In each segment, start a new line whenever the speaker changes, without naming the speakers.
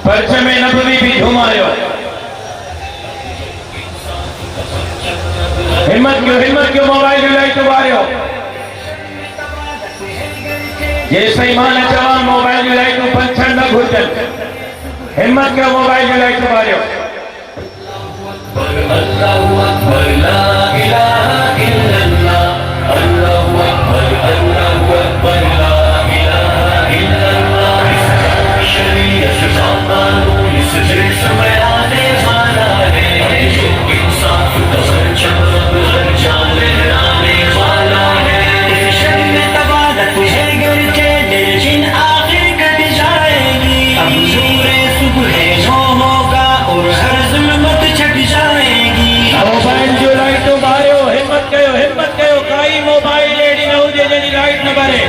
پرچم نبوی بھی جھوماریو ہمت کیوں موبائل جو لائٹ باریو یہ سیمان جوان موبائل جو لائٹ پنچھن نہ گھوچن ہمت کیوں موبائل جو لائٹ باریو اللہ اکبر لا الہ الا اللہ اللہ اکبر لا الہ الا اللہ شریعت قانون اس جسم میں آنے والا ہے انصاف کا پرچم ہر جان لہرانے والا ہے اس شر میں تبادت ہے گرچہ لیکن آخر کٹ جائے گی اب نور صبح نو ہوگا اور ہر ظلمت چھٹ جائے گی موبائل جو لائٹ بارے ہو ہمت کہو کائی موبائل ایڈی نہ ہو جے جنی لائٹ نہ بارے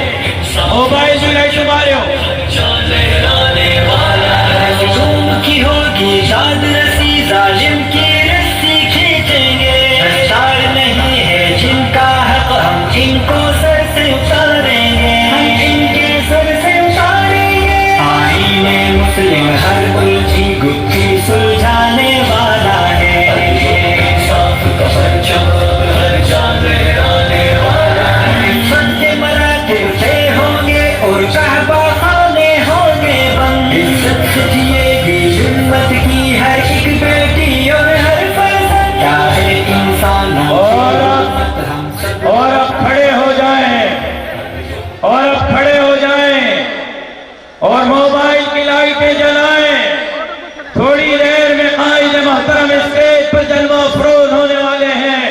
موبائل جو لائٹ بارے ہو جان لہرانے والا ہے ظلم کی ہوگی یاد رسی ظالم کی رسی کھینچیں گے رفتار نہیں ہے جن کا حق ہم ان کو سر سے اتاریں گے ہم ان کے سر سے اتاریں گے آئین مسلم ہر الجھی گتھی سلجھانے والا ہے انصاف کا پرچم ہر جان لہرانے والا ہے عزت کے مراتب طے ہوں گے اور کعبہ خانے ہوں گے بند عزت سے جیے گی امت کی ہر ایک بیٹی اور ہر فرزند چاہے انسان اور اب کھڑے ہو جائیں اور موبائل کی لائٹیں جلائیں تھوڑی دیر میں قائد محترم اسٹیج پر جلوہ افروز ہونے والے ہیں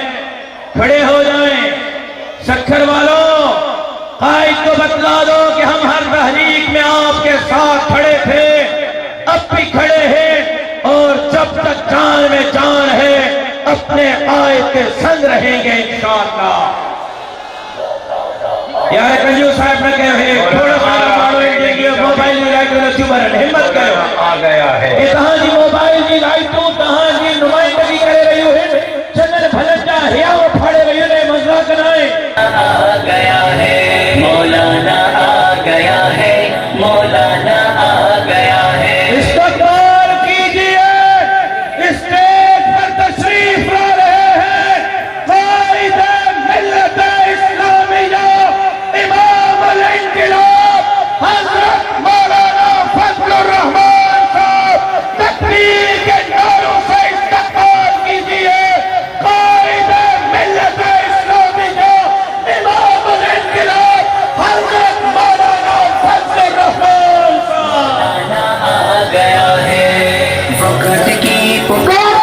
کھڑے ہو جائیں سکھر والوں قائد کو بتلا دو کہ ہم ہر تحریک میں آپ کے ساتھ کھڑے تھے اب بھی کھڑے ہیں اور جب تک جان میں جان ہے اپنے قائد کے سنگ رہیں گے انشاءاللہ یار کنجو صاحب نے کہے ہیں تھوڑا سارا مانو انڈیا کی موبائل کی لائٹ میں نصیب برن ہمت کرو آ گیا ہے کہ تہاں جی موبائل کی لائٹوں تہاں جی نمائندگی کرے رہی ہوئے چندر بھلنجا ہیا وہ پھاڑے رہی ہوئے مزرہ کنائیں آ گیا ہے مولانا آ گیا ہے مولانا آ گیا ہے استقبال کیجئے اسٹیج پر تشریف لا رہے ہیں قائد ملت اسلامیہ امام الانقلاب حضرت مولانا فضل الرحمان صاحب تکبیر کے نعروں سے استقبال کیجئے قائد ملت اسلامیہ امام الانقلاب حضرت مولانا فضل الرحمان صاحب آ گیا ہے وقت کی پکار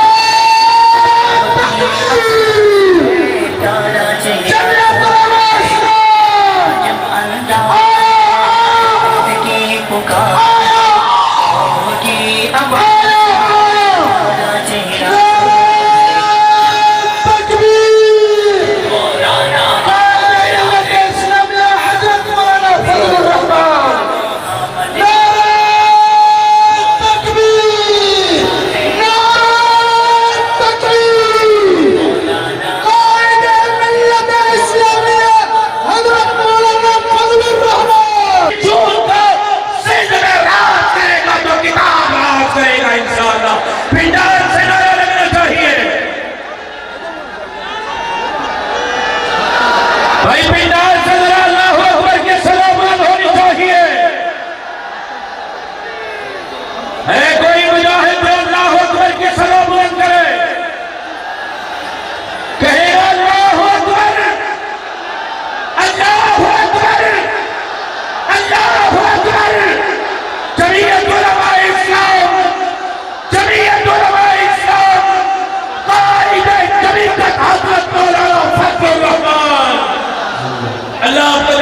اللہ